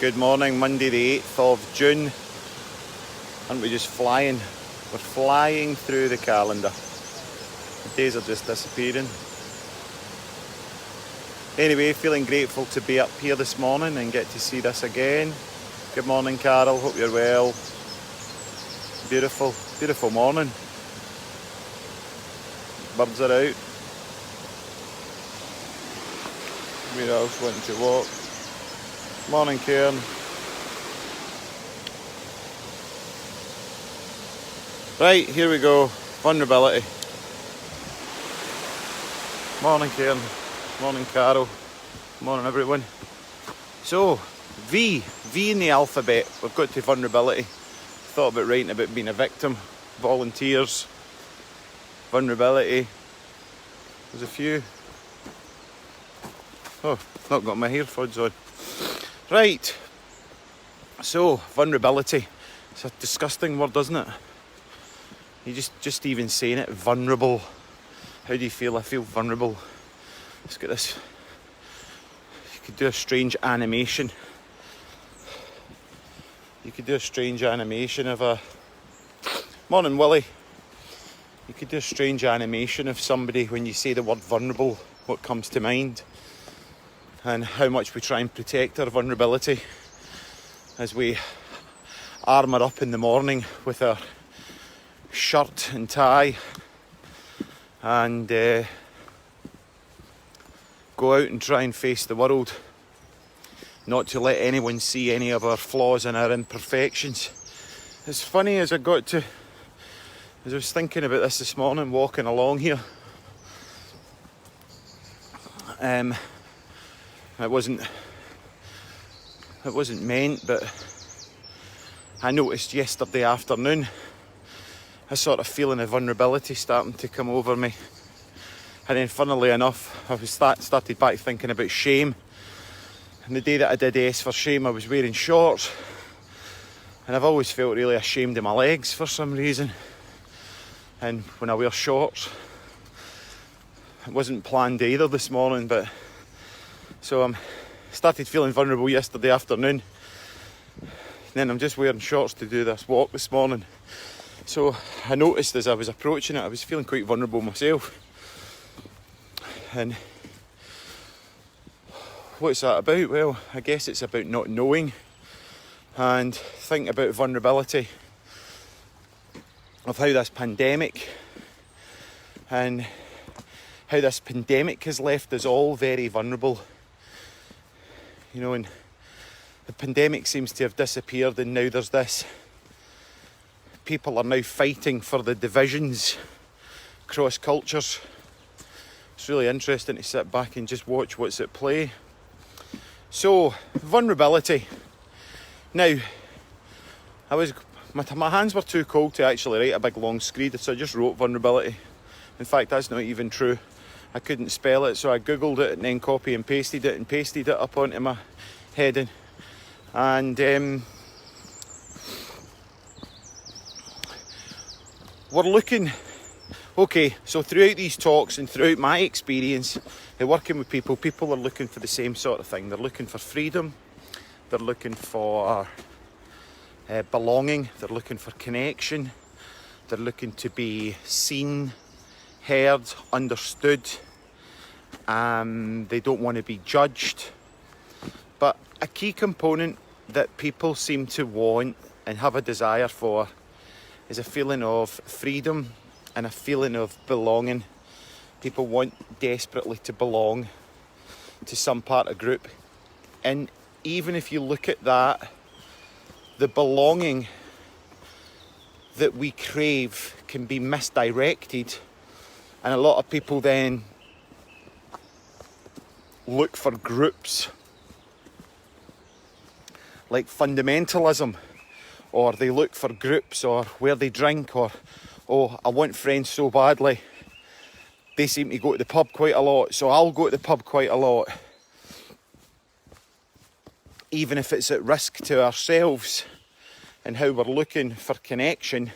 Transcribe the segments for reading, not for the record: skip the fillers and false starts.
Good morning, Monday the 8th of June. Aren't we just flying? We're flying through the calendar. The days are just disappearing. Anyway, feeling grateful to be up here this morning and get to see this again. Good morning, Carol. Hope you're well. Beautiful, beautiful morning. Birds are out. Where else went to walk? Morning, Karen. Right, here we go. Vulnerability. Morning, Karen. Morning, Carol. Morning, everyone. So, V in the alphabet. We've got to vulnerability. Thought about writing about being a victim. Volunteers. Vulnerability. There's a few. Oh, not got my earpods on. Right. So, vulnerability. It's a disgusting word, isn't it? You just even saying it, vulnerable. How do you feel? I feel vulnerable. Let's get this. You could do a strange animation. You could do a strange animation of a... Morning, Willie. You could do a strange animation of somebody when you say the word vulnerable, what comes to mind. And how much we try and protect our vulnerability as we armour up in the morning with our shirt and tie and go out and try and face the world, not to let anyone see any of our flaws and our imperfections. It's funny, as I was thinking about this morning, walking along here, it wasn't meant, but I noticed yesterday afternoon a sort of feeling of vulnerability starting to come over me. And then funnily enough, I started back thinking about shame. And the day that I did S for shame, I was wearing shorts. And I've always felt really ashamed of my legs for some reason. And when I wear shorts, it wasn't planned either this morning, but so I started feeling vulnerable yesterday afternoon. And then I'm just wearing shorts to do this walk this morning. So I noticed as I was approaching it, I was feeling quite vulnerable myself. And what's that about? Well, I guess it's about not knowing and thinking about vulnerability of how this pandemic and how this pandemic has left us all very vulnerable. You know, and the pandemic seems to have disappeared, and now there's this. People are now fighting for the divisions across cultures. It's really interesting to sit back and just watch what's at play. So, vulnerability. Now, my hands were too cold to actually write a big long screed, so I just wrote vulnerability. In fact, that's not even true. I couldn't spell it, so I googled it and then copy and pasted it up onto my heading. And we're looking... Okay, so throughout these talks and throughout my experience working with people are looking for the same sort of thing. They're looking for freedom, they're looking for belonging, they're looking for connection, they're looking to be seen, heard, understood. They don't want to be judged. But a key component that people seem to want and have a desire for is a feeling of freedom and a feeling of belonging. People want desperately to belong to some part of group. And even if you look at that, the belonging that we crave can be misdirected. And a lot of people then look for groups like fundamentalism, or they look for groups or where they drink, or, oh, I want friends so badly. They seem to go to the pub quite a lot, so I'll go to the pub quite a lot. Even if it's at risk to ourselves and how we're looking for connection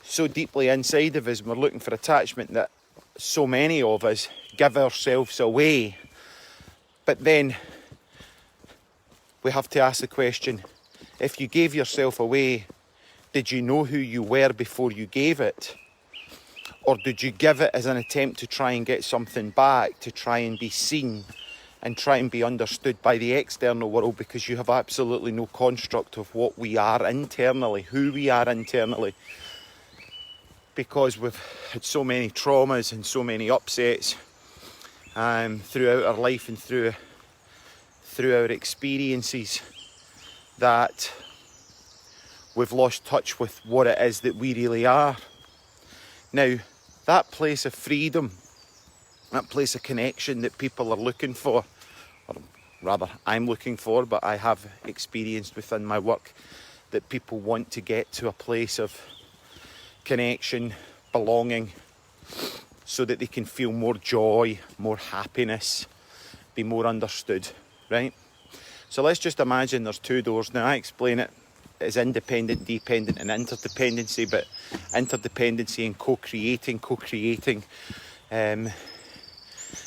so deeply inside of us, we're looking for attachment that so many of us give ourselves away. But then we have to ask the question, if you gave yourself away, did you know who you were before you gave it? Or did you give it as an attempt to try and get something back, to try and be seen and try and be understood by the external world, because you have absolutely no construct of what we are internally, who we are internally? Because we've had so many traumas and so many upsets throughout our life and through our experiences, that we've lost touch with what it is that we really are. Now, that place of freedom, that place of connection that people are looking for, or rather I'm looking for, but I have experienced within my work that people want to get to a place of connection, belonging, so that they can feel more joy, more happiness, be more understood, right? So let's just imagine there's two doors. Now I explain it as independent, dependent and interdependency, but interdependency and co-creating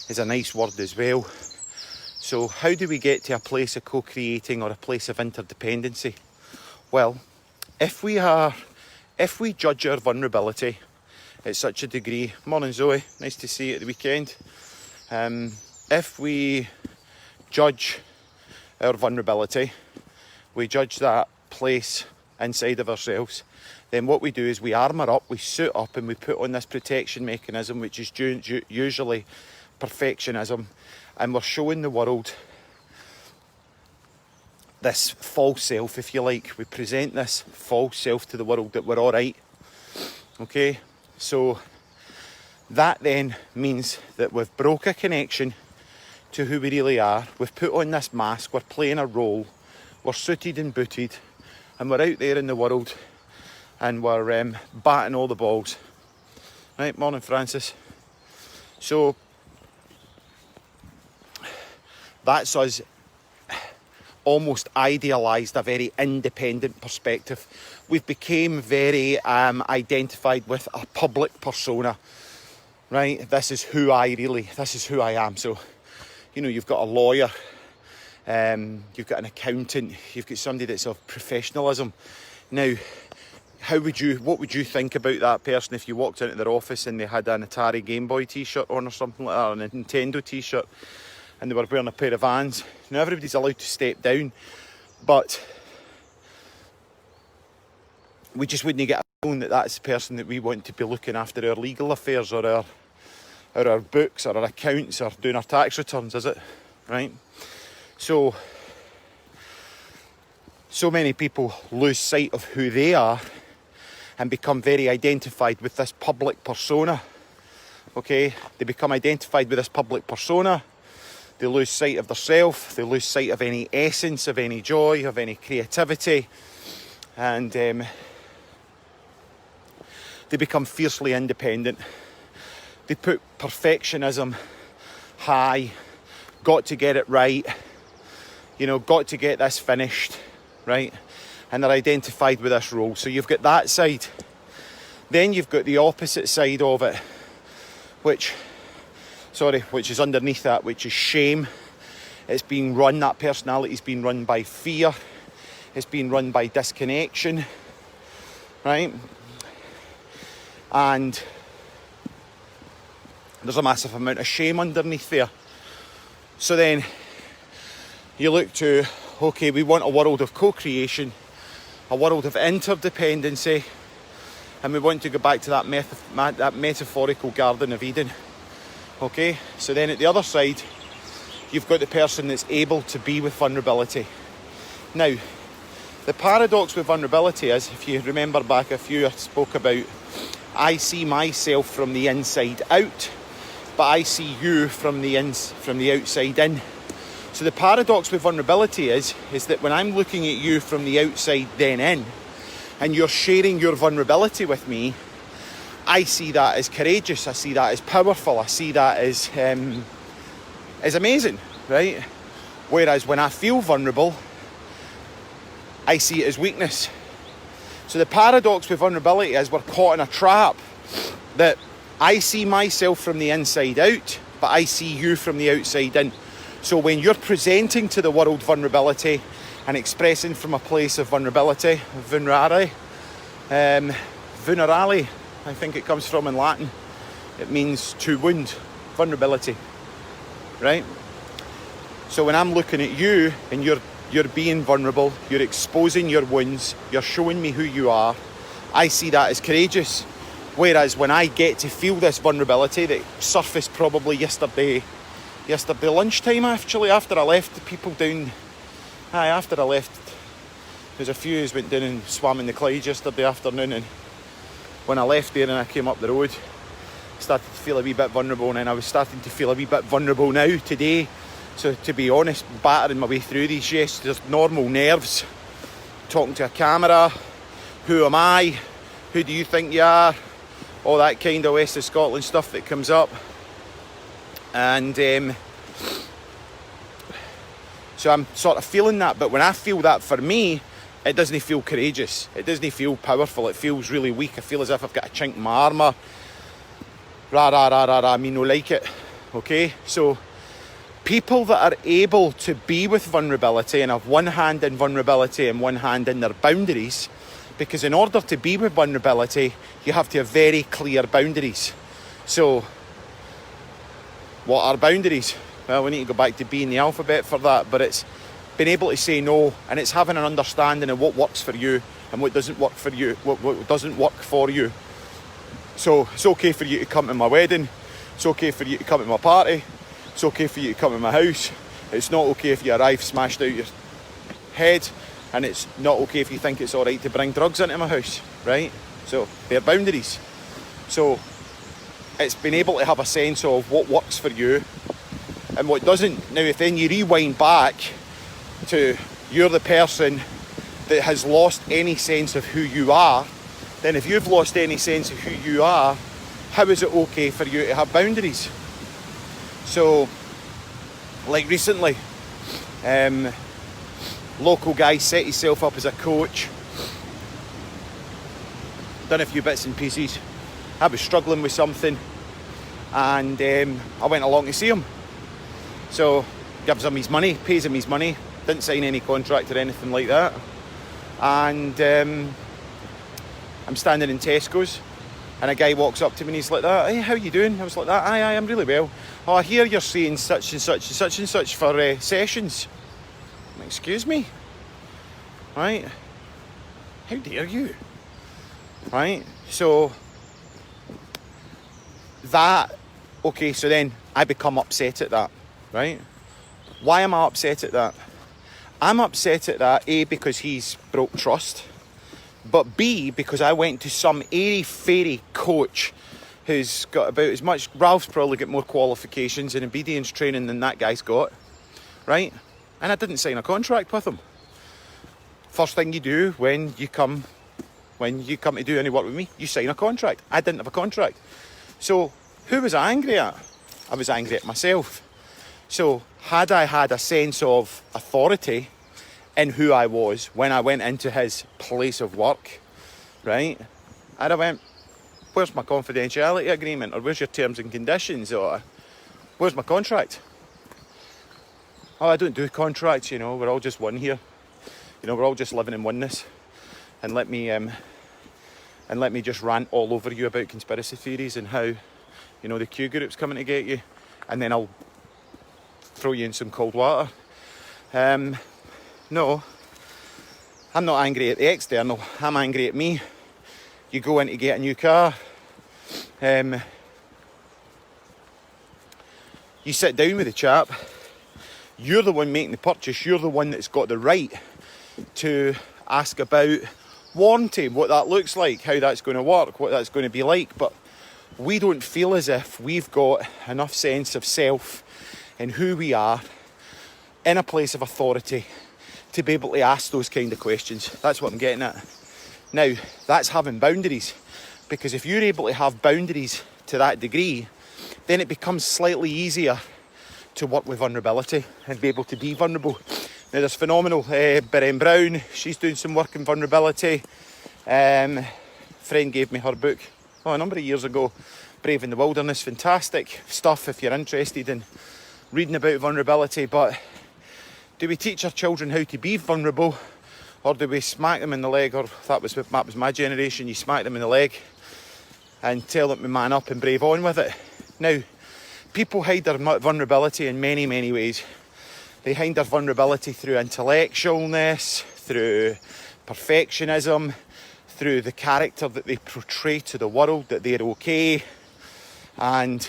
is a nice word as well. So how do we get to a place of co-creating or a place of interdependency? Well, if we judge our vulnerability at such a degree, morning Zoe, nice to see you at the weekend. If we judge our vulnerability, we judge that place inside of ourselves, then what we do is we armour up, we suit up, and we put on this protection mechanism, which is usually perfectionism, and we're showing the world this false self, if you like. We present this false self to the world that we're all right. Okay, so that then means that we've broke a connection to who we really are. We've put on this mask, we're playing a role, we're suited and booted, and we're out there in the world and we're batting all the balls. Right, morning Francis. So that's us almost idealised a very independent perspective. We've become very identified with a public persona, right? This is who I am. So, you know, you've got a lawyer, you've got an accountant, you've got somebody that's of professionalism. Now, what would you think about that person if you walked into their office and they had an Atari Game Boy t-shirt on or something like that, or a Nintendo t-shirt, and they were wearing a pair of Vans? Now, everybody's allowed to step down, but we just wouldn't get a feeling that that's the person that we want to be looking after our legal affairs or our books or our accounts or doing our tax returns, is it? Right? So many people lose sight of who they are and become very identified with this public persona. Okay? They become identified with this public persona. They lose sight of themselves. They lose sight of any essence, of any joy, of any creativity. And they become fiercely independent. They put perfectionism high. Got to get it right. You know, got to get this finished. Right? And they're identified with this role. So you've got that side. Then you've got the opposite side of it, which is underneath that, which is shame. It's being run, that personality's being run by fear. It's being run by disconnection, right? And there's a massive amount of shame underneath there. So then you look to, okay, we want a world of co-creation, a world of interdependency, and we want to go back to that metaphorical Garden of Eden. Okay, so then at the other side, you've got the person that's able to be with vulnerability. Now, the paradox with vulnerability is, if you remember back a few I spoke about, I see myself from the inside out, but I see you from the outside in. So the paradox with vulnerability is that when I'm looking at you from the outside then in, and you're sharing your vulnerability with me, I see that as courageous, I see that as powerful, I see that as amazing, right? Whereas when I feel vulnerable, I see it as weakness. So the paradox with vulnerability is we're caught in a trap that I see myself from the inside out, but I see you from the outside in. So when you're presenting to the world vulnerability and expressing from a place of vulnerability, vunerare, I think it comes from in Latin. It means to wound, vulnerability, right? So when I'm looking at you and you're being vulnerable, you're exposing your wounds, you're showing me who you are, I see that as courageous. Whereas when I get to feel this vulnerability that surfaced probably yesterday lunchtime actually, after I left the people down, after I left, there's a few who went down and swam in the Clyde yesterday afternoon, and when I left there and I came up the road, I started to feel a wee bit vulnerable, and then I was starting to feel a wee bit vulnerable now today. So to be honest, battering my way through these, yes, there's normal nerves, talking to a camera, who am I, who do you think you are, all that kind of West of Scotland stuff that comes up. And so I'm sort of feeling that, but when I feel that, for me, it doesn't feel courageous, it doesn't feel powerful, it feels really weak. I feel as if I've got a chink in my armour, me no like it, okay? So people that are able to be with vulnerability and have one hand in vulnerability and one hand in their boundaries, because in order to be with vulnerability, you have to have very clear boundaries. So what are boundaries? Well, we need to go back to B in the alphabet for that, but it's being able to say no, and it's having an understanding of what works for you and what doesn't work for you, what doesn't work for you. So it's okay for you to come to my wedding, it's okay for you to come to my party, it's okay for you to come to my house. It's not okay if you arrive smashed out your head, and it's not okay if you think it's alright to bring drugs into my house, right? So they're boundaries. So it's being able to have a sense of what works for you and what doesn't. Now, if then you rewind back to you're the person that has lost any sense of who you are, then if you've lost any sense of who you are, how is it okay for you to have boundaries? So, like recently, local guy set himself up as a coach, done a few bits and pieces. I was struggling with something, and I went along to see him. So, gives him his money, pays him his money, didn't sign any contract or anything like that. And I'm standing in Tesco's, and a guy walks up to me and he's like that, "Hey, how you doing?" I was like that, "Aye, I'm really well. Oh, I hear you're saying such and such and such and such for sessions." I'm like, "Excuse me?" Right? How dare you? Right? So that, okay, so then I become upset at that, right? Why am I upset at that? I'm upset at that, A, because he's broke trust, but B, because I went to some airy-fairy coach who's got about as much, Ralph's probably got more qualifications in obedience training than that guy's got, right? And I didn't sign a contract with him. First thing you do when you come to do any work with me, you sign a contract. I didn't have a contract. So who was I angry at? I was angry at myself. So had I had a sense of authority in who I was when I went into his place of work, right, I'd have went, "Where's my confidentiality agreement? Or where's your terms and conditions? Or where's my contract?" "Oh, I don't do contracts, you know, we're all just one here. You know, we're all just living in oneness. And let me just rant all over you about conspiracy theories and how, you know, the Q group's coming to get you, and then I'll throw you in some cold water." No, I'm not angry at the external, I'm angry at me. You go in to get a new car, you sit down with the chap, you're the one making the purchase, you're the one that's got the right to ask about warranty, what that looks like, how that's going to work, what that's going to be like, but we don't feel as if we've got enough sense of self and who we are in a place of authority to be able to ask those kind of questions. That's what I'm getting at. Now, that's having boundaries, because if you're able to have boundaries to that degree, then it becomes slightly easier to work with vulnerability and be able to be vulnerable. Now, there's phenomenal Beren Brown, she's doing some work in vulnerability. Friend gave me her book a number of years ago, Brave in the Wilderness. Fantastic stuff if you're interested in reading about vulnerability, but do we teach our children how to be vulnerable, or do we smack them in the leg? Or that was my generation, you smack them in the leg and tell them to man up and brave on with it. Now, people hide their vulnerability in many, many ways. They hide their vulnerability through intellectualness, through perfectionism, through the character that they portray to the world, that they're okay. And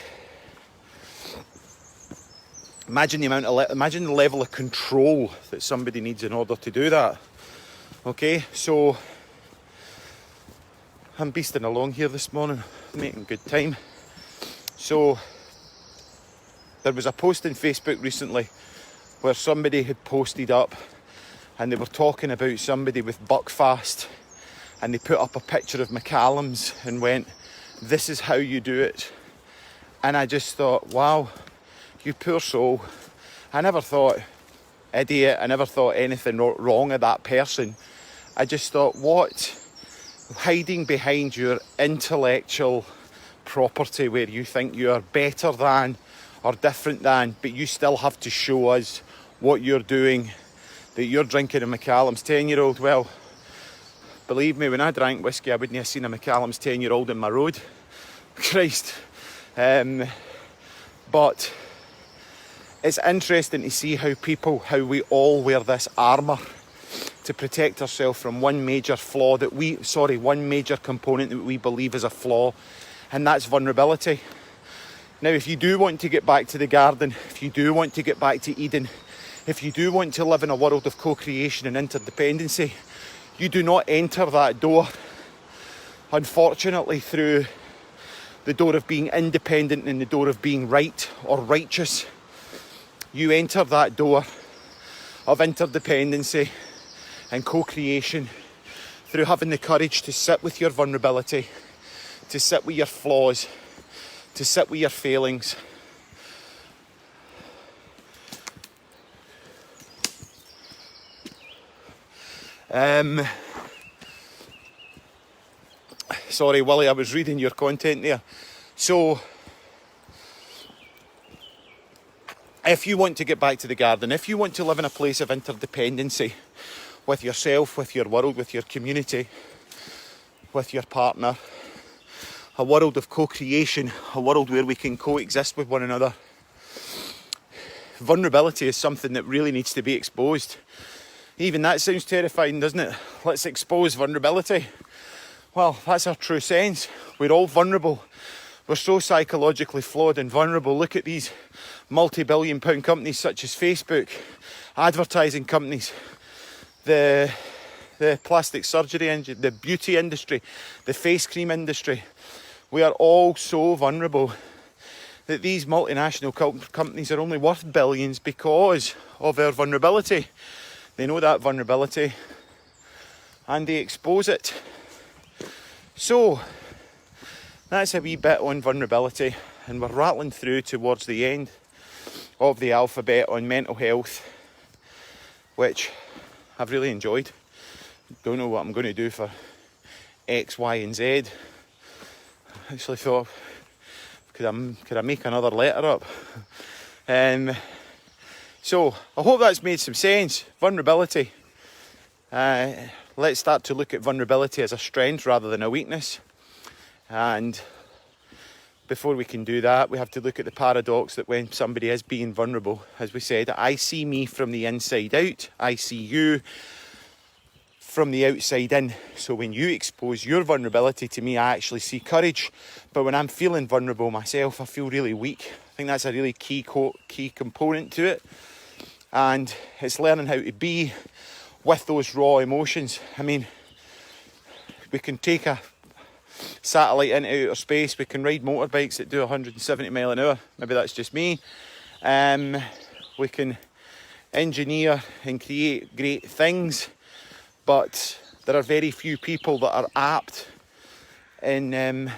imagine the level of control that somebody needs in order to do that. Okay, so I'm beasting along here this morning, making good time. So there was a post on Facebook recently where somebody had posted up and they were talking about somebody with Buckfast, and they put up a picture of McCallum's and went, "This is how you do it." And I just thought, wow, you poor soul. I never thought idiot, I never thought anything wrong of that person. I just thought, what? Hiding behind your intellectual property where you think you are better than or different than, but you still have to show us what you're doing, that you're drinking a McCallum's 10-year-old. Well, believe me, when I drank whiskey, I wouldn't have seen a McCallum's 10-year-old in my road. Christ. But it's interesting to see how we all wear this armour to protect ourselves from one major component that we believe is a flaw, and that's vulnerability. Now, if you do want to get back to the garden, if you do want to get back to Eden, if you do want to live in a world of co-creation and interdependency, you do not enter that door, unfortunately, through the door of being independent and the door of being right or righteous. You enter that door of interdependency and co-creation through having the courage to sit with your vulnerability, to sit with your flaws, to sit with your failings. Sorry, Willie, I was reading your content there. So, if you want to get back to the garden, if you want to live in a place of interdependency with yourself, with your world, with your community, with your partner, a world of co-creation, a world where we can coexist with one another, vulnerability is something that really needs to be exposed. Even that sounds terrifying, doesn't it? Let's expose vulnerability. Well, that's our true sense. We're all vulnerable. We're so psychologically flawed and vulnerable. Look at these multi-billion pound companies such as Facebook, advertising companies, the plastic surgery industry, the beauty industry, the face cream industry. We are all so vulnerable that these multinational companies are only worth billions because of our vulnerability. They know that vulnerability and they expose it. So that's a wee bit on vulnerability, and we're rattling through towards the end of the alphabet on mental health, which I've really enjoyed. Don't know what I'm going to do for X, Y and Z. I actually thought, could I make another letter up? So I hope that's made some sense. Vulnerability. Let's start to look at vulnerability as a strength rather than a weakness. And before we can do that, we have to look at the paradox that when somebody is being vulnerable, as we said, I see me from the inside out, I see you from the outside in. So when you expose your vulnerability to me, I actually see courage. But when I'm feeling vulnerable myself, I feel really weak. I think that's a really key component to it. And it's learning how to be with those raw emotions. I mean, we can take a satellite into outer space, we can ride motorbikes that do 170 mile an hour, maybe that's just me. We can engineer and create great things, but there are very few people that are apt in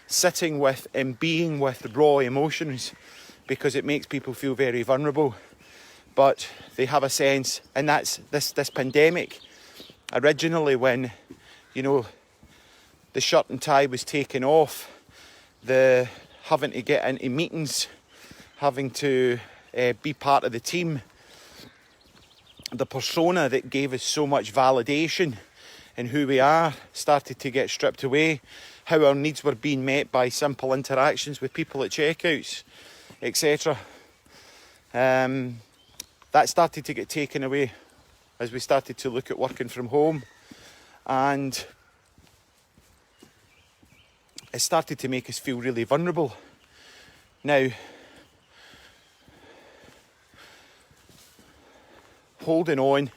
sitting with and being with raw emotions, because it makes people feel very vulnerable. But they have a sense, and that's this pandemic. Originally, when, you know, the shirt and tie was taken off, the having to get into meetings, having to be part of the team. The persona that gave us so much validation in who we are started to get stripped away. How our needs were being met by simple interactions with people at checkouts, etc. That started to get taken away as we started to look at working from home, and it started to make us feel really vulnerable. Now, holding on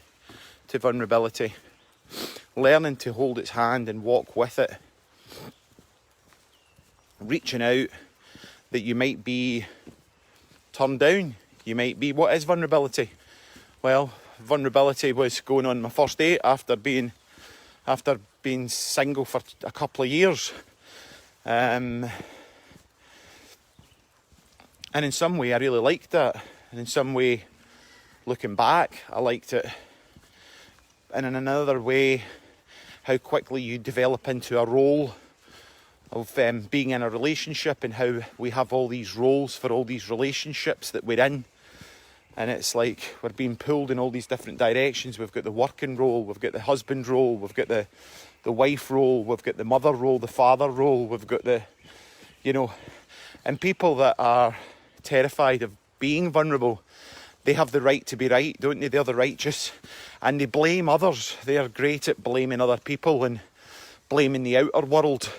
to vulnerability, learning to hold its hand and walk with it, reaching out, that you might be turned down, you might be, what is vulnerability? Well, vulnerability was going on my first date after being single for a couple of years. And in some way I really liked that, and in some way, looking back, I liked it. And in another way, how quickly you develop into a role of being in a relationship, and how we have all these roles for all these relationships that we're in. And it's like we're being pulled in all these different directions. We've got the working role, we've got the husband role, we've got the wife role, we've got the mother role, the father role, we've got the, and people that are terrified of being vulnerable, they have the right to be right, don't they? They're the righteous, and they blame others. They are great at blaming other people and blaming the outer world,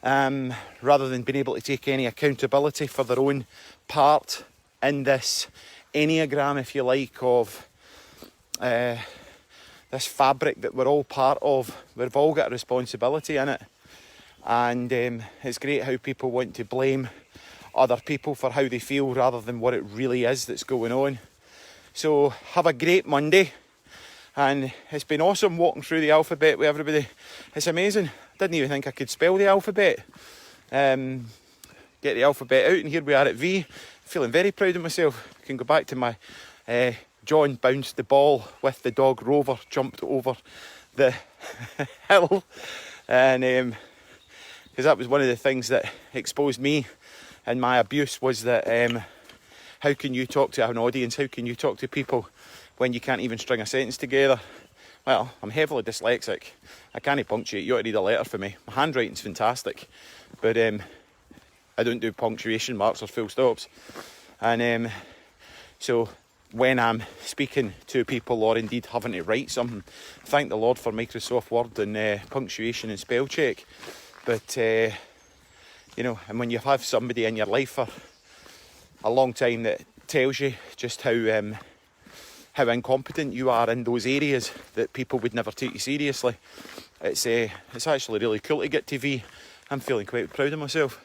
rather than being able to take any accountability for their own part in this enneagram, if you like, of this fabric that we're all part of. We've all got a responsibility in it, and it's great how people want to blame other people for how they feel rather than what it really is that's going on. So have a great Monday, and it's been awesome walking through the alphabet with everybody. It's amazing. I didn't even think I could spell the alphabet. Get the alphabet out, and here we are at V. Feeling very proud of myself. I can go back to my John bounced the ball with the dog Rover, jumped over the hill, and because that was one of the things that exposed me and my abuse, was that how can you talk to an audience, how can you talk to people when you can't even string a sentence together? Well, I'm heavily dyslexic, I can't punctuate, you ought to read a letter for me. My handwriting's fantastic, but I don't do punctuation marks or full stops. And so when I'm speaking to people, or indeed having to write something, thank the Lord for Microsoft Word and punctuation and spell check. But and when you have somebody in your life for a long time that tells you just how incompetent you are in those areas that people would never take you seriously, it's actually really cool to get to V. I'm feeling quite proud of myself.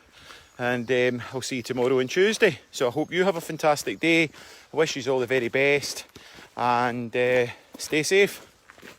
And I'll see you tomorrow and Tuesday. So I hope you have a fantastic day. I wish you all the very best, and stay safe.